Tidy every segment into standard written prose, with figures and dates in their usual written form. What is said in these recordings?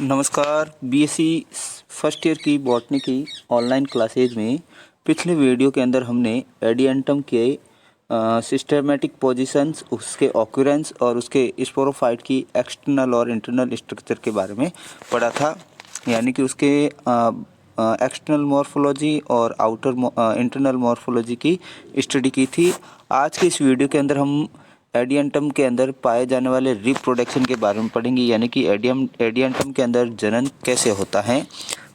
नमस्कार। BSc first year की botany की ऑनलाइन क्लासेज में पिछले वीडियो के अंदर हमने एडियंटम के सिस्टमेटिक पोजीशंस, उसके ऑक्यूरेंस और उसके स्पोरोफाइट की एक्सटर्नल और इंटरनल स्ट्रक्चर के बारे में पढ़ा था। यानी कि उसके एक्सटर्नल मॉर्फोलॉजी और आउटर इंटरनल मॉर्फोलॉजी की स्टडी की थी। आज के इस वीडियो के अंदर हम एडियंटम के अंदर पाए जाने वाले रिप्रोडक्शन के बारे में पढ़ेंगे, यानी कि एडियंटम के अंदर जनन कैसे होता है।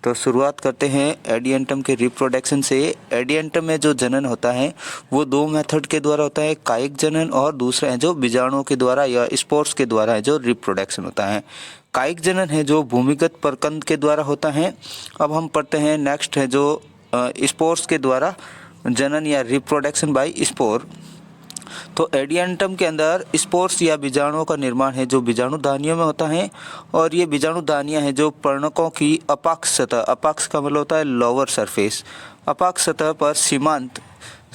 तो शुरुआत करते हैं एडियंटम के रिप्रोडक्शन से। एडियंटम में जो जनन होता है वो दो मेथड के द्वारा होता है, कायिक जनन, और दूसरा है जो बीजाणुओं के द्वारा या स्पोर्स के द्वारा है जो रिप्रोडक्शन होता है। कायिक जनन है जो भूमिगत प्रकंद के द्वारा होता है। अब हम पढ़ते हैं नेक्स्ट है जो स्पोर्स के द्वारा जनन या रिप्रोडक्शन बाय स्पोर। तो एडियंटम के अंदर स्पोर्स या बीजाणुओं का निर्माण है जो बीजाणुदानियों में होता है, और ये बीजाणुदानियां हैं जो पर्णकों की अपाक्ष सतह, अपाक्ष का मतलब होता है लोअर सरफेस, अपाक्ष सतह पर सीमांत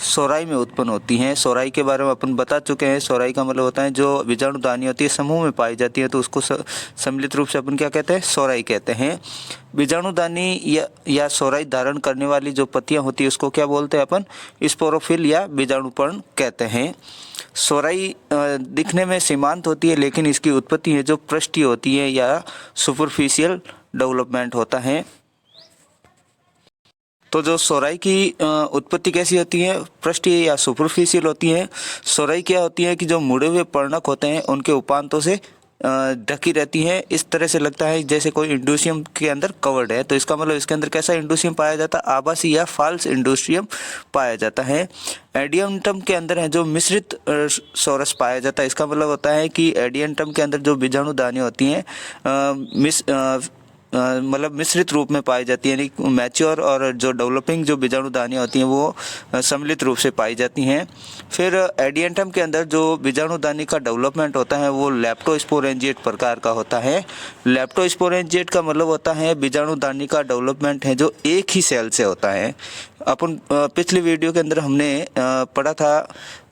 सोराई में उत्पन्न होती हैं। सोराई के बारे में अपन बता चुके हैं। सोराई का मतलब होता है जो बीजाणुदानी होती है समूह में पाई जाती है, तो उसको सम्मिलित रूप से अपन क्या कहते हैं, सोराई कहते हैं। बीजाणुदानी या सोराई धारण करने वाली जो पत्तियां होती है उसको क्या बोलते हैं अपन, स्पोरोफिल या बीजाणुपर्ण कहते हैं। सोराई दिखने में सीमांत होती है, लेकिन इसकी उत्पत्ति है जो पृष्ठीय होती है या सुपरफिशियल डेवलपमेंट होता है। तो जो सोराई की उत्पत्ति कैसी होती है, पृष्ठीय या सुपरफिशियल होती है। सोराई क्या होती है कि जो मुड़े हुए पर्णक होते हैं उनके उपांतों से ढकी रहती है। इस तरह से लगता है जैसे कोई इंडोसियम के अंदर कवर्ड है। तो इसका मतलब इसके अंदर कैसा इंडोसियम पाया जाता है, आभासी या फाल्स इंडोसियम पाया जाता है। एडियंटम के अंदर है जो मिश्रित सोरस पाया जाता है। इसका मतलब होता है कि एडियंटम के अंदर जो बीजाणुदानी होती हैं मतलब मिश्रित रूप में पाई जाती है, यानी मैच्योर और जो डेवलपिंग जो बीजाणुदानियाँ होती हैं वो सम्मिलित रूप से पाई जाती हैं। फिर एडियंटम के अंदर जो बीजाणुदानी का डेवलपमेंट होता है वो लेप्टोस्पोरेंजिएट प्रकार का होता है। लेप्टोस्पोरेंजिएट का मतलब होता है बीजाणुदानी का डेवलपमेंट है जो एक ही सेल से होता है। अपन पिछले वीडियो के अंदर हमने पढ़ा था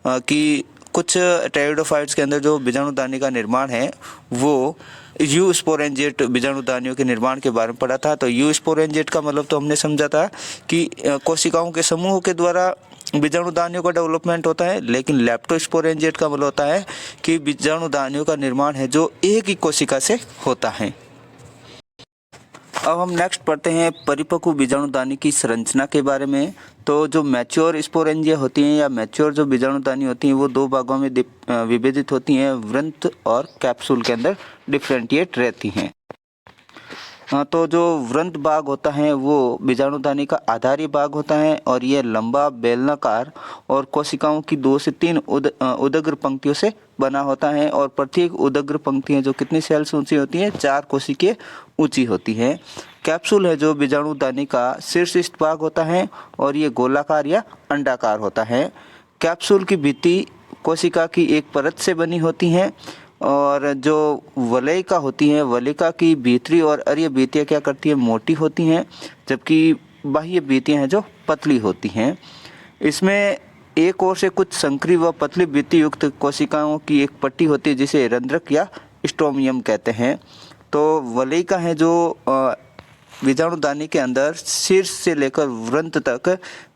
कि कुछ टेरिडोफाइट्स के अंदर जो बीजाणुदानी का निर्माण है वो यू स्पोरेंजिएट बीजाणुदानियों के निर्माण के बारे में पढ़ा था। तो यू स्पोरेंजिएट का मतलब तो हमने समझा था कि कोशिकाओं के समूह के द्वारा बीजाणुदानियों का डेवलपमेंट होता है, लेकिन लेप्टोस्पोरेंजिएट का मतलब होता है कि बीजाणुदानियों का निर्माण है जो एक ही कोशिका से होता है। अब हम नेक्स्ट पढ़ते हैं परिपक्व बीजाणुदानी की संरचना के बारे में। तो जो मैच्योर स्पोरेंजिया होती हैं या मैच्योर जो बीजाणुदानी होती हैं वो दो भागों में विभेदित होती हैं, वृंत और कैप्सूल के अंदर डिफरेंशिएट रहती हैं। तो जो वृंत भाग होता है वो बीजाणुदानी का आधारी भाग होता है, और यह लंबा बेलनाकार और कोशिकाओं की 2 से 3 उदग्र पंक्तियों से बना होता है, और प्रत्येक उदग्र पंक्तियां जो कितनी सेल्स ऊंची होती हैं, 4 कोशिकाएं ऊंची होती हैं। कैप्सूल है जो बीजाणुदानी का शीर्षस्थ भाग होता है, और ये गोलाकार या अंडाकार होता है। कैप्सूल की भित्ति कोशिका की एक परत से बनी होती है, और जो वलयिका होती हैं, वलयिका की भीतरी और अर्य भित्तियाँ क्या करती हैं, मोटी होती हैं, जबकि बाह्य भित्तियाँ हैं जो पतली होती हैं। इसमें एक ओर से कुछ संकरी व पतली भित्ति युक्त कोशिकाओं की एक पट्टी होती है जिसे रंध्रक या स्टोमियम कहते हैं। तो वलयिका है जो बीजाणुदानी के अंदर शीर्ष से लेकर वृंत तक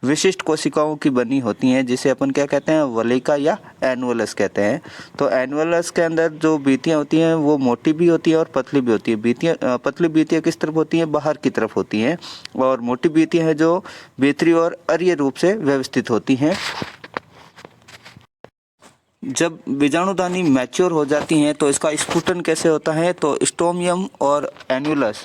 विशिष्ट कोशिकाओं की बनी होती हैं, जिसे अपन क्या कहते हैं, वलयिका या एनुवलस कहते हैं। तो एनुवलस के अंदर जो भित्तियाँ होती हैं वो मोटी भी होती हैं और पतली भी होती हैं। पतली भित्तियाँ किस तरफ होती हैं, बाहर की तरफ होती हैं, और मोटी भित्तियाँ हैं जो भीतरी और अर्य रूप से व्यवस्थित होती हैं। जब बीजाणुदानी मैच्योर हो जाती हैं तो इसका स्फुटन कैसे होता है, तो स्टोमियम और एनुवलस,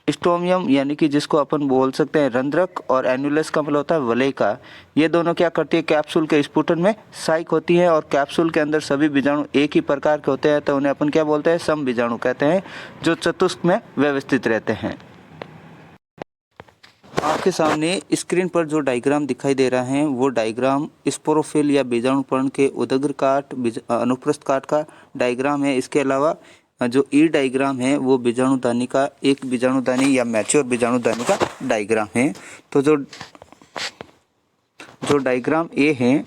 स्टोमियम यानी कि जिसको अपन बोल सकते हैं रंध्रक, और एनुलस का मतलब होता है वलयिका, ये दोनों क्या करती है, कैप्सूल के स्फुटन में सहायक होती है। और कैप्सूल के अंदर सभी बीजाणु एक ही प्रकार के होते हैं, तो उन्हें अपन क्या बोलते हैं, सम बीजाणु कहते हैं, जो चतुष्क में व्यवस्थित रहते हैं। आपके सामने स्क्रीन पर जो डायग्राम दिखाई दे रहा है वो डायग्राम स्पोरोफिल या बीजाणुपर्ण के उदग्र काट अनुप्रस्थ काट का डायग्राम है। इसके अलावा जो ई डायग्राम है वो बीजाणुदानी का, एक बीजाणुदानी या मैच्योर बीजाणुदानी का डायग्राम है। तो जो डायग्राम ए है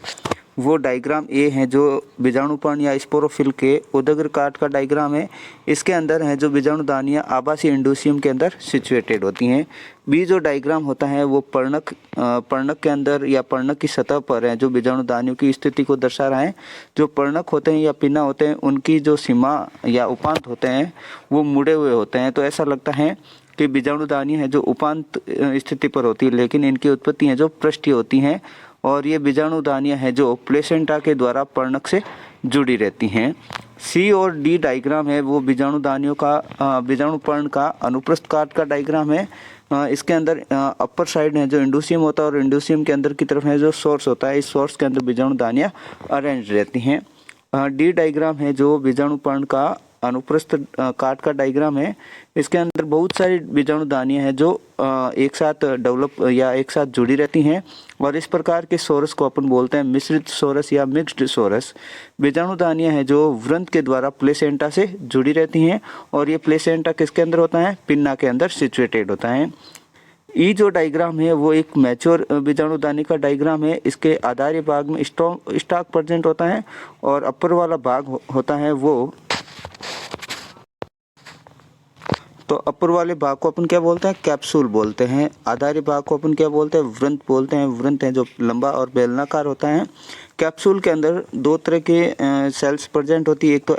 वो डायग्राम ए है जो बीजाणुपर्ण या स्पोरोफिल के उदग्र काट का डायग्राम है। इसके अंदर है जो बीजाणुदानियाँ आभासी इंडोसियम के अंदर सिचुएटेड होती हैं। बी जो डायग्राम होता है वो पर्णक के अंदर या पर्णक की सतह पर है जो बीजाणुदानियों की स्थिति को दर्शा रहा है। जो पर्णक होते हैं या पिन्ना होते हैं उनकी जो सीमा या उपांत होते हैं वो मुड़े हुए होते हैं। तो ऐसा लगता है कि बीजाणुदानियाँ हैं जो उपांत स्थिति पर होती है, लेकिन इनकी उत्पत्ति है जो पृष्ठीय होती हैं और ये बीजाणुदानियाँ हैं जो प्लेसेंटा के द्वारा पर्णक से जुड़ी रहती हैं। सी और डी डायग्राम है वो बीजाणुदानियों का बीजाणुपर्ण का अनुप्रस्थ काट का डायग्राम है। इसके अंदर अपर साइड है जो इंडोसियम होता है और इंडोसियम के अंदर की तरफ है जो सोर्स होता है। इस सोर्स के अंदर बीजाणुदानियाँ अरेंज रहती हैं। डी डायग्राम है जो बीजाणुपर्ण का अनुप्रस्थ काट का डायग्राम है। इसके अंदर बहुत सारी बीजाणुदानियाँ हैं जो एक साथ डेवलप या एक साथ जुड़ी रहती हैं और इस प्रकार के सोरस को अपन बोलते हैं मिश्रित सोरस या मिक्स्ड सोरस। बीजाणुदानियाँ हैं जो वृंत के द्वारा प्लेसेंटा से जुड़ी रहती हैं और ये प्लेसेंटा किसके अंदर होता है? पिन्ना के अंदर सिचुएटेड होता है। ई जो डायग्राम है वो एक मैच्योर बीजाणुदानी का डायग्राम है। इसके आधारी भाग में स्टॉक प्रेजेंट होता है और अपर वाला भाग होता है वो, तो अपर वाले भाग को अपन क्या बोलते हैं? कैप्सूल बोलते हैं। आधारी भाग को अपन क्या बोलते हैं? वृंत बोलते हैं। वृंत है जो लंबा और बेलनाकार होता है। कैप्सूल के अंदर दो तरह के सेल्स प्रेजेंट होती है, एक तो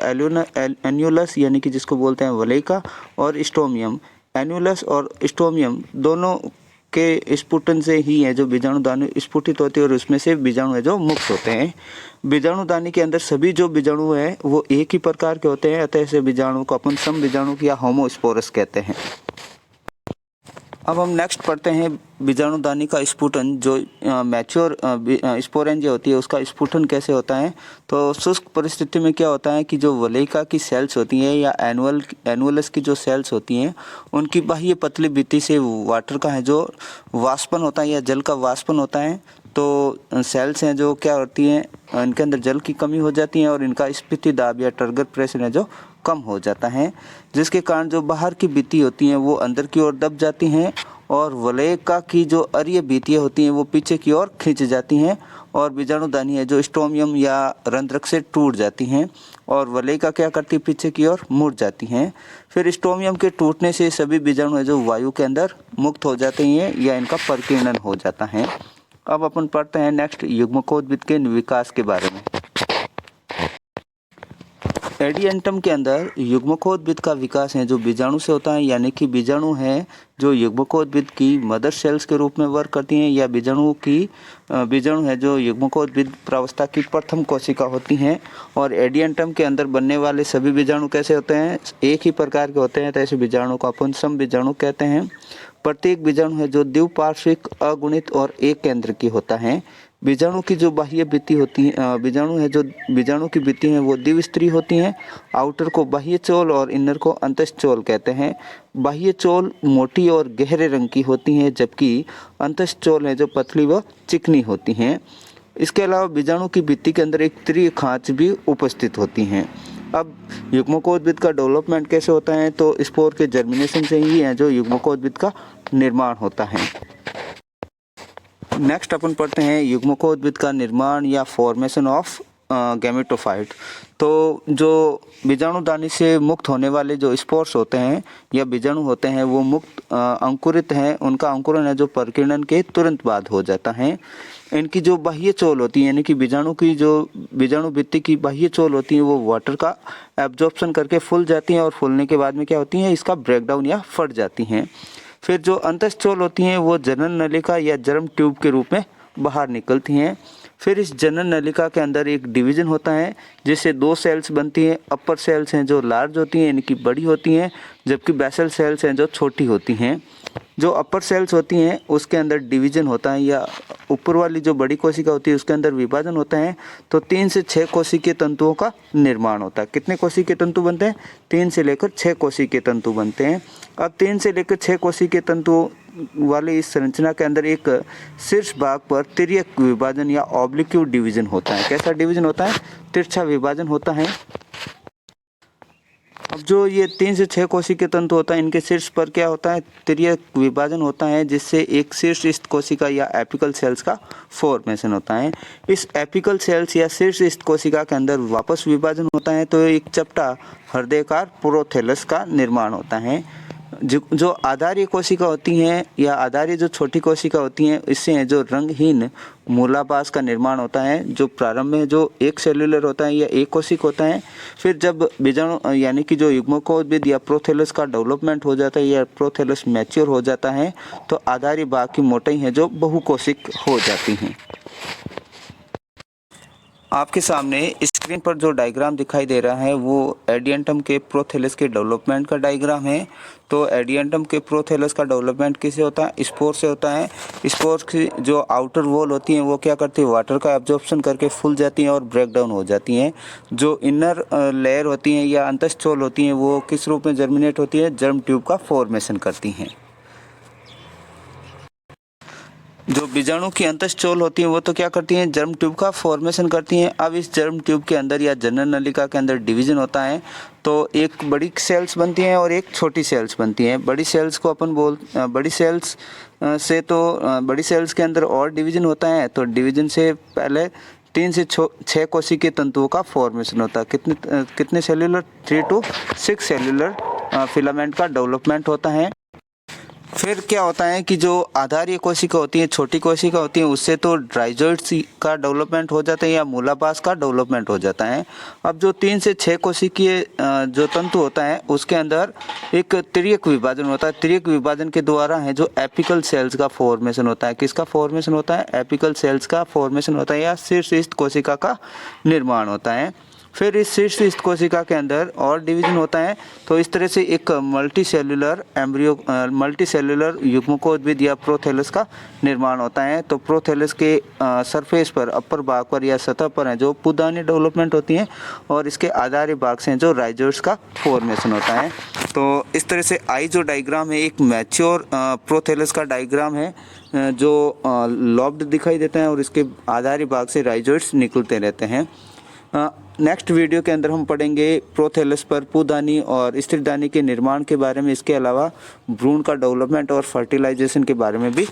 एन्यूलस यानी कि जिसको बोलते हैं वलयिका, और स्टोमियम। एन्यूलस और स्टोमियम दोनों के स्फुटन से ही है जो बीजाणुदानी स्फुटित होती है और उसमें से बीजाणु है जो मुक्त होते हैं। बीजाणुदानी के अंदर सभी जो बीजाणु है वो एक ही प्रकार के होते हैं, अतः ऐसे बीजाणु को अपन सम बीजाणु या होमोस्पोरस कहते हैं। अब हम नेक्स्ट पढ़ते हैं बीजाणुदानी का स्फुटन। जो मैच्योर स्पोरेंजिया होती है उसका स्फुटन कैसे होता है। तो शुष्क परिस्थिति में क्या होता है कि जो वलयिका की सेल्स होती हैं या एनुअलस की जो सेल्स होती हैं उनकी बाह्य पतली भित्ति से वाटर का है जो वाष्पन होता है या जल का वाष्पन होता है। तो सेल्स हैं जो क्या होती हैं, इनके अंदर जल की कमी हो जाती है और इनका स्फीति दाब या टर्गर प्रेशर है जो कम हो जाता है, जिसके कारण जो बाहर की भित्ति होती हैं वो अंदर की ओर दब जाती हैं और वलयिका की जो अरीय भित्तियाँ होती हैं वो पीछे की ओर खींच जाती हैं और बीजाणुदानी है जो स्टोमियम या रंध्रक से टूट जाती हैं और वलयिका क्या करती है? पीछे की ओर मुड़ जाती हैं। फिर स्टोमियम के टूटने से सभी बीजाणु है जो वायु के अंदर मुक्त हो जाते हैं या इनका परिकीर्णन हो जाता है। अब अपन पढ़ते हैं नेक्स्ट युग्मकोद्भिद के विकास के बारे में। एडिएंटम के अंदर युग्मकोद्भिद का विकास है जो बीजाणु से होता है, यानी कि बीजाणु है जो युग्मकोद्भिद की मदर सेल्स के रूप में वर्क करती हैं या बीजाणु है जो युग्मकोद्भिद प्रावस्था की प्रथम कोशिका होती हैं। और एडिएंटम के अंदर बनने वाले सभी बीजाणु कैसे होते हैं? एक ही प्रकार के होते हैं, तो ऐसे बीजाणु को अपन सम बीजाणु कहते हैं। प्रत्येक बीजाणु है जो द्विपार्श्विक, अगुणित और एक केंद्र की होता है। बीजाणु की जो बाह्य भित्ति होती है, बीजाणु की भित्ति है वो द्विस्तरीय होती हैं। आउटर को बाह्य चोल और इनर को अंतःचोल कहते हैं। बाह्य चोल मोटी और गहरे रंग की होती हैं जबकि अंतःचोल है जो पतली व चिकनी होती हैं। इसके अलावा बीजाणु की भित्ति के अंदर एक त्रिय खांच भी उपस्थित होती हैं। अब युग्मकोद्भिद का डेवलपमेंट कैसे होता है? तो स्पोर के जर्मिनेशन से ही है जो युग्मकोद्भिद का निर्माण होता है। नेक्स्ट अपन पढ़ते हैं युग्मकोद्भिद का निर्माण या फॉर्मेशन ऑफ गैमेटोफाइट। तो जो बीजाणुदानी से मुक्त होने वाले जो स्पोर्स होते हैं या बीजाणु होते हैं वो मुक्त अंकुरित हैं। उनका अंकुरन है जो परिकीर्णन के तुरंत बाद हो जाता है। इनकी जो बाह्य चोल होती है यानी कि बीजाणु भित्ति की बाह्य चोल होती है वो वाटर का एब्जॉर्प्शन करके फूल जाती हैं और फूलने के बाद में क्या होती हैं? इसका ब्रेकडाउन या फट जाती हैं। फिर जो अंतःचोल होती हैं वो जनन नलिका या जर्म ट्यूब के रूप में बाहर निकलती हैं। फिर इस जनन नलिका के अंदर एक डिवीजन होता है जिससे दो सेल्स बनती हैं। अपर सेल्स हैं जो लार्ज होती हैं, इनकी बड़ी होती हैं, जबकि बेसल सेल्स हैं जो छोटी होती हैं। जो अपर सेल्स होती हैं उसके अंदर डिवीजन होता है या ऊपर वाली जो बड़ी कोशिका होती है उसके अंदर विभाजन होता है। तो 3 से 6 कोशिकीय तंतुओं का निर्माण होता है। कितने कोशिकीय तंतु बनते हैं? 3 से लेकर 6 कोशिकीय तंतु बनते हैं। अब 3 से लेकर 6 कोशिकीय तंतु वाली इस संरचना के अंदर एक शीर्ष भाग पर तिर्यक विभाजन या ऑब्लिक्यू डिवीजन होता है। कैसा डिवीजन होता है? तिरछा विभाजन होता है। अब जो ये 3 से 6 कोशिकीय तंतु होता है, इनके शीर्ष पर क्या होता है, तिर्यक विभाजन होता है, जिससे एक शीर्ष कोशिका या एपिकल सेल्स का फॉर्मेशन होता है। इस एपिकल सेल्स या शीर्ष कोशिका के अंदर वापस विभाजन होता है, तो एक चपटा हृदयकार प्रोथैलस का निर्माण होता है। जो आधारीय कोशिका होती हैं या आधारीय जो छोटी कोशिका होती हैं, इससे जो रंगहीन मूलाभास का निर्माण होता है, जो प्रारंभ में जो एक सेल्यूलर होता है या एक कोशिक होता है। फिर जब बीजाणु यानी कि जो युग्मकोद्भिद या प्रोथैलस का डेवलपमेंट हो जाता है या प्रोथैलस मैच्योर हो जाता है, तो आधारीय भाग की मोटाई है जो बहुकोशिक हो जाती हैं। आपके सामने स्क्रीन पर जो डायग्राम दिखाई दे रहा है वो एडियंटम के प्रोथैलस के डेवलपमेंट का डायग्राम है। तो एडियंटम के प्रोथैलस का डेवलपमेंट किससे होता है, स्पोर से होता है। स्पोर की जो आउटर वॉल होती हैं वो क्या करती है, वाटर का एब्जॉर्प्शन करके फूल जाती हैं और ब्रेक डाउन हो जाती हैं। जो इनर लेयर होती हैं या अंतःस्थोल होती हैं वो किस रूप में जर्मिनेट होती है, जर्म ट्यूब का फॉर्मेशन करती हैं। जो बीजाणु की अंतःस्थोल होती हैं वो तो क्या करती हैं, जर्म ट्यूब का फॉर्मेशन करती हैं। अब इस जर्म ट्यूब के अंदर या जनन नलिका के अंदर डिवीजन होता है, तो एक बड़ी सेल्स बनती हैं और एक छोटी सेल्स बनती हैं। बड़ी सेल्स को अपन बड़ी सेल्स से तो बड़ी सेल्स के अंदर और डिवीजन होता है, तो डिवीजन से पहले 3 से 6 कोशिकीय तंतुओं का फॉर्मेशन होता है। कितने सेल्यूलर, 3 to 6 सेल्यूलर फिलामेंट का डेवलपमेंट होता है। फिर क्या होता है कि जो आधारीय कोशिका होती है, छोटी कोशिका होती है, उससे तो ड्राइजोइड्स का डेवलपमेंट हो जाता है या मूलाभास का डेवलपमेंट हो जाता है। अब जो 3 से 6 कोशिकीय जो तंतु होता है उसके अंदर एक तिर्यक विभाजन होता है। तिर्यक विभाजन के द्वारा है जो एपिकल सेल्स का फॉर्मेशन होता है। किसका फॉर्मेशन होता है, एपिकल सेल्स का फॉर्मेशन होता है या शीर्ष कोशिका का निर्माण होता है। फिर इस शीर्ष कोशिका के अंदर और डिवीजन होता है, तो इस तरह से एक मल्टी सेल्यूलर युग्मकोद्भिद या प्रोथैलस का निर्माण होता है। तो प्रोथैलस के सरफेस पर, अपर भाग पर या सतह पर है जो पुदानी डेवलपमेंट होती है और इसके आधारी भाग से जो राइजोइड्स का फॉर्मेशन होता है। तो इस तरह से आई जो डायग्राम है एक मैच्योर प्रोथैलस का डायग्राम है जो लॉब्ड दिखाई देता है और इसके आधारी भाग से राइजोइड्स निकलते रहते हैं। नेक्स्ट वीडियो के अंदर हम पढ़ेंगे प्रोथैलस पर पुदानी और स्त्रीदानी के निर्माण के बारे में। इसके अलावा भ्रूण का डेवलपमेंट और फर्टिलाइजेशन के बारे में भी